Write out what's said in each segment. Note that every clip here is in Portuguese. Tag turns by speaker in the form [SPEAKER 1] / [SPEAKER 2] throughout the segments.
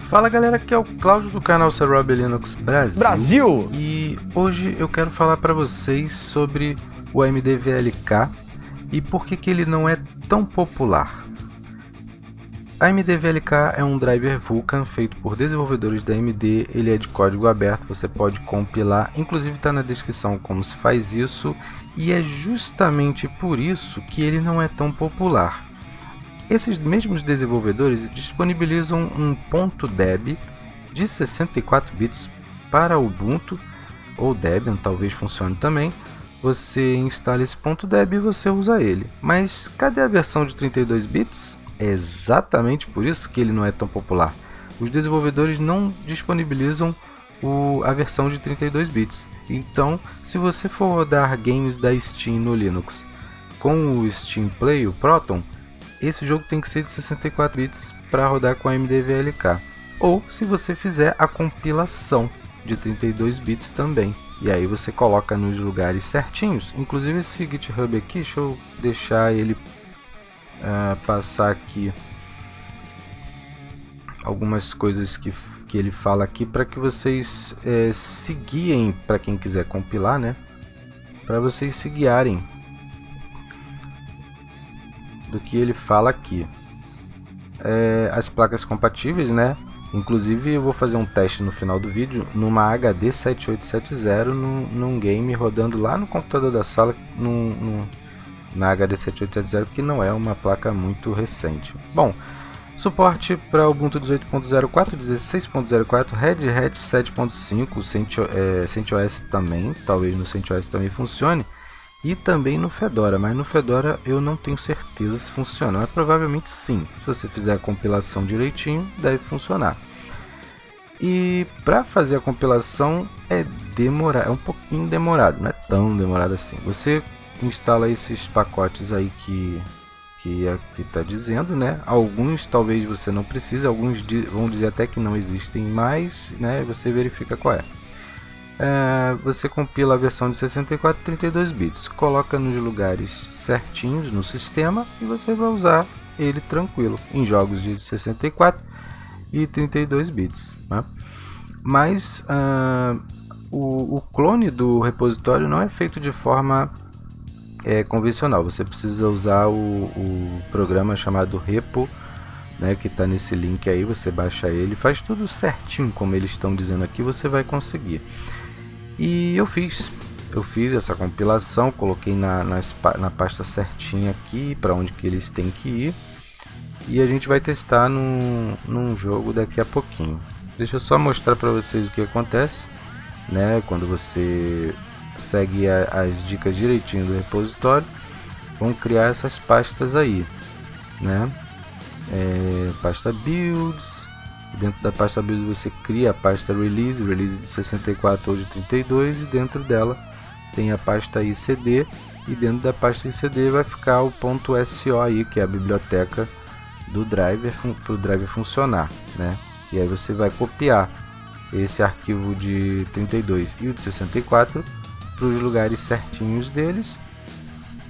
[SPEAKER 1] Fala galera, aqui é o Cláudio do canal Serob Linux Brasil. E hoje eu quero falar para vocês sobre o AMD VLK e por que ele não é tão popular. A AMD VLK é um driver Vulkan feito por desenvolvedores da AMD, ele é de código aberto, você pode compilar, inclusive está na descrição como se faz isso, e é justamente por isso que ele não é tão popular. Esses mesmos desenvolvedores disponibilizam um .deb de 64 bits para Ubuntu ou Debian, talvez funcione também. Você instala esse .deb e você usa ele. Mas cadê a versão de 32 bits? É exatamente por isso que ele não é tão popular. Os desenvolvedores não disponibilizam a versão de 32 bits. Então, se você for rodar games da Steam no Linux com o Steam Play, o Proton, esse jogo tem que ser de 64 bits para rodar com a AMD VLK. Ou se você fizer a compilação de 32 bits também. E aí você coloca nos lugares certinhos. Inclusive esse GitHub aqui, deixa eu deixar ele passar aqui algumas coisas que ele fala aqui para que vocês se guiem, para quem quiser compilar, né? Para vocês se guiarem do que ele fala aqui. As placas compatíveis, né? Inclusive eu vou fazer um teste no final do vídeo numa HD 7870 num game rodando lá no computador da sala na HD 7870, que não é uma placa muito recente. Bom, suporte para Ubuntu 18.04, 16.04, Red Hat 7.5, CentOS também, talvez no CentOS também funcione. E também no Fedora, mas no Fedora eu não tenho certeza se funciona, mas provavelmente sim. Se você fizer a compilação direitinho, deve funcionar. E para fazer a compilação é um pouquinho demorado, não é tão demorado assim. Você instala esses pacotes aí que está dizendo, né? Alguns talvez você não precise, alguns vão dizer até que não existem mais, né? Você verifica qual é. Você compila a versão de 64 e 32 bits, coloca nos lugares certinhos no sistema e você vai usar ele tranquilo em jogos de 64 e 32 bits, né? Mas o clone do repositório não é feito de forma convencional. Você precisa usar o programa chamado repo, né, que está nesse link aí. Você baixa ele, faz tudo certinho como eles estão dizendo aqui, você vai conseguir. E eu fiz essa compilação, coloquei na pasta certinha aqui para onde que eles têm que ir, e a gente vai testar num jogo daqui a pouquinho. Deixa eu só mostrar para vocês o que acontece, né? Quando você segue as dicas direitinho do repositório, vão criar essas pastas aí, né? Pasta builds. Dentro da pasta builds você cria a pasta release de 64 ou de 32, e dentro dela tem a pasta ICD, e dentro da pasta ICD vai ficar o .so aí, que é a biblioteca do driver para o driver funcionar, né? E aí você vai copiar esse arquivo de 32 e o de 64 para os lugares certinhos deles,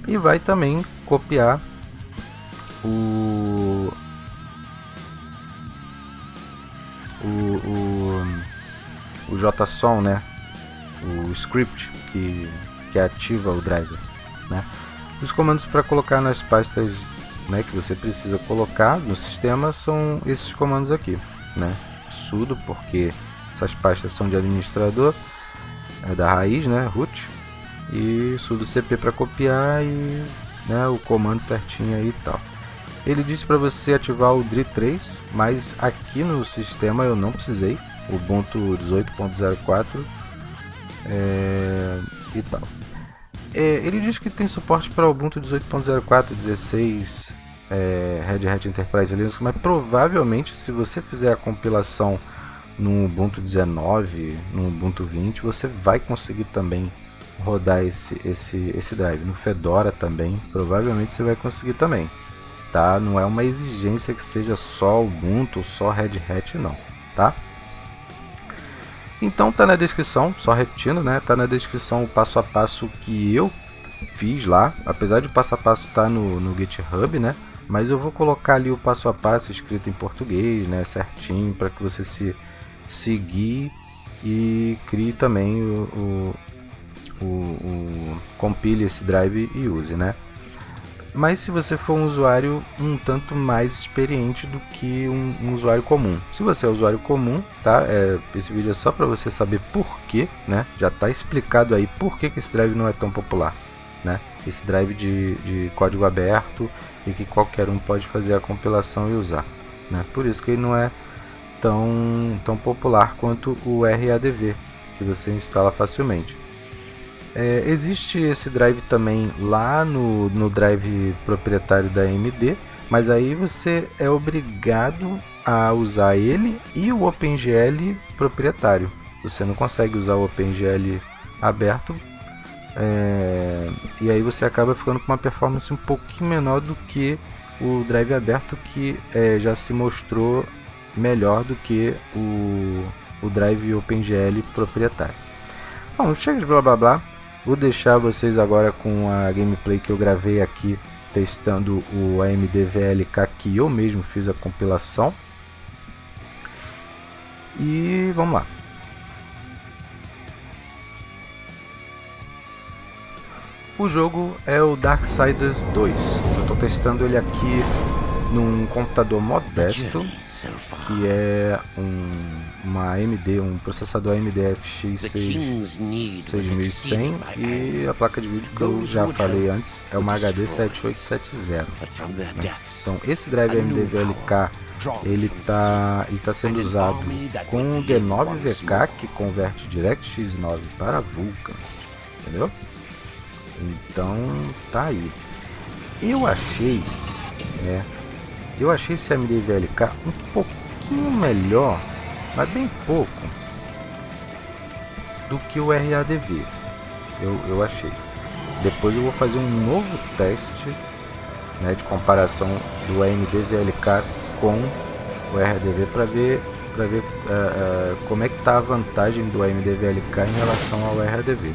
[SPEAKER 1] e vai também copiar o JSON, né? O script que ativa o driver, né? Os comandos para colocar nas pastas, né, que você precisa colocar no sistema são esses comandos aqui, né? Sudo, porque essas pastas são de administrador, da raiz, né, root, e sudo cp para copiar, e, né, o comando certinho aí e tal. Ele disse para você ativar o DRI3, mas aqui no sistema eu não precisei. Ubuntu 18.04 e tal. Ele diz que tem suporte para Ubuntu 18.04, 16, Red Hat Enterprise Linux, mas provavelmente se você fizer a compilação no Ubuntu 19, no Ubuntu 20, você vai conseguir também rodar esse drive. No Fedora também, provavelmente você vai conseguir também. Tá? Não é uma exigência que seja só Ubuntu, só Red Hat, não, tá? Então tá na descrição, só repetindo, né? Tá na descrição o passo a passo que eu fiz lá, apesar de o passo a passo estar no GitHub, né? Mas eu vou colocar ali o passo a passo escrito em português, né, certinho, para que você se seguir e crie também compile esse drive e use, né? Mas se você for um usuário um tanto mais experiente do que um usuário comum. Se você é usuário comum, tá? Esse vídeo é só para você saber por quê, né? Já está explicado aí por que esse drive não é tão popular, né? Esse drive de código aberto e que qualquer um pode fazer a compilação e usar, né? Por isso que ele não é tão popular quanto o RADV, que você instala facilmente. Existe esse drive também lá no drive proprietário da AMD, mas aí você é obrigado a usar ele e o OpenGL proprietário. Você não consegue usar o OpenGL aberto, e aí você acaba ficando com uma performance um pouquinho menor do que o drive aberto, que já se mostrou melhor do que o drive OpenGL proprietário. Bom, chega de blá blá blá. Vou deixar vocês agora com a gameplay que eu gravei aqui testando o AMD VLK, que eu mesmo fiz a compilação. E vamos lá. O jogo é o Darksiders 2. Eu estou testando ele aqui num computador modesto, que é uma AMD, um processador AMD FX 6100, e a placa de vídeo que eu já falei antes é uma HD 7870, né? Então esse drive AMD VLK ele tá sendo usado com o D9VK, que converte DirectX 9 para Vulkan, entendeu? Então tá aí. Eu achei esse AMD VLK um pouquinho melhor, mas bem pouco, do que o RADV. Eu achei. Depois eu vou fazer um novo teste, né, de comparação do AMD VLK com o RADV para ver como é que está a vantagem do AMD VLK em relação ao RADV.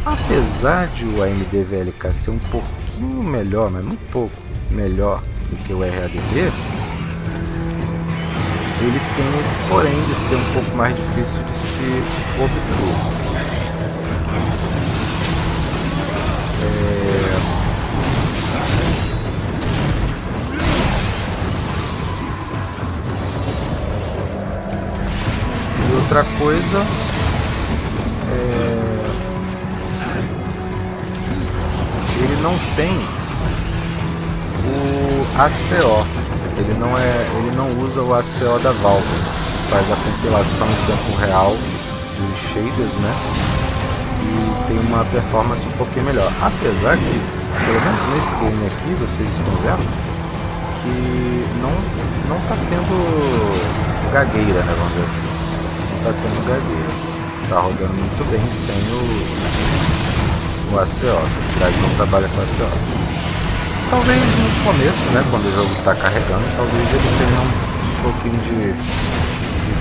[SPEAKER 1] Apesar de o AMD VLK ser um pouquinho melhor, mas muito pouco melhor do que o RADV, ele tem esse porém de ser um pouco mais difícil de se obter. E outra coisa ele não tem o ACO, ele não usa o ACO da Valve, que faz a compilação em tempo real dos shaders, né? E tem uma performance um pouquinho melhor. Apesar que, pelo menos nesse game aqui, vocês estão vendo que não tá tendo gagueira, né? Vamos dizer assim. Não tá tendo gagueira. Tá rodando muito bem sem o ACO. Esse drive não trabalha com ACO. Talvez no começo, né, quando o jogo está carregando, talvez ele tenha um pouquinho de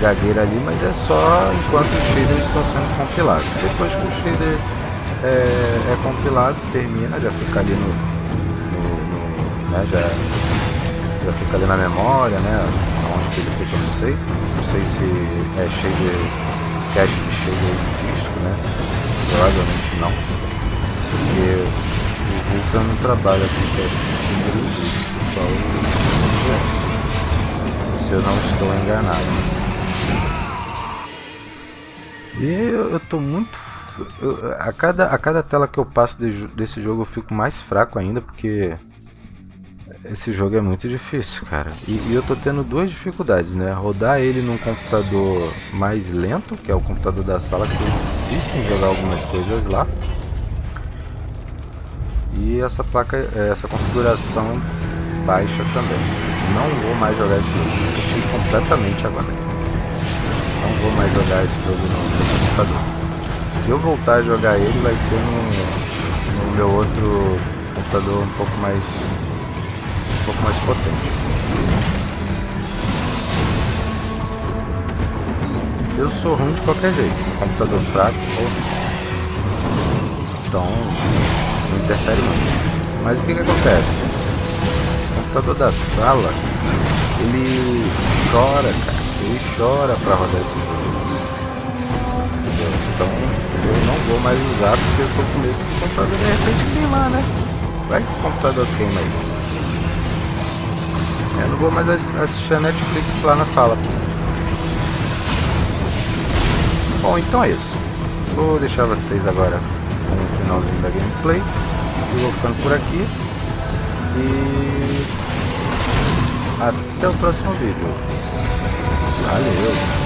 [SPEAKER 1] gagueira ali, mas é só enquanto os shaders estão sendo compilados. Depois que o shader é compilado, termina, já fica ali né, já fica ali na memória, né, onde que ele fica, não sei se é shader, cache de shader de disco, né, provavelmente não, porque o Vulkan não trabalha com cache de número disso, só o se eu não estou enganado. E eu tô muito... a cada tela que eu passo desse jogo eu fico mais fraco ainda, porque esse jogo é muito difícil, cara. E eu tô tendo duas dificuldades, né? Rodar ele num computador mais lento, que é o computador da sala, que eu insisto em jogar algumas coisas lá. E essa configuração baixa também. Não vou mais jogar esse jogo, deixei completamente agora. Não vou mais jogar esse jogo no computador. Se eu voltar a jogar ele, vai ser no meu outro computador um pouco mais potente. Eu sou ruim de qualquer jeito, computador fraco, então não interfere muito. Mas o que acontece? computador da sala, ele chora, cara. Ele chora pra rodar esse jogo. Entendeu? Então eu não vou mais usar porque eu tô com medo que o computador de repente queimar, né? Vai que o computador queima aí. Eu não vou mais assistir a Netflix lá na sala. Bom, então é isso. Vou deixar vocês agora com o finalzinho da gameplay. Eu vou ficando por aqui. E até o próximo vídeo. Valeu!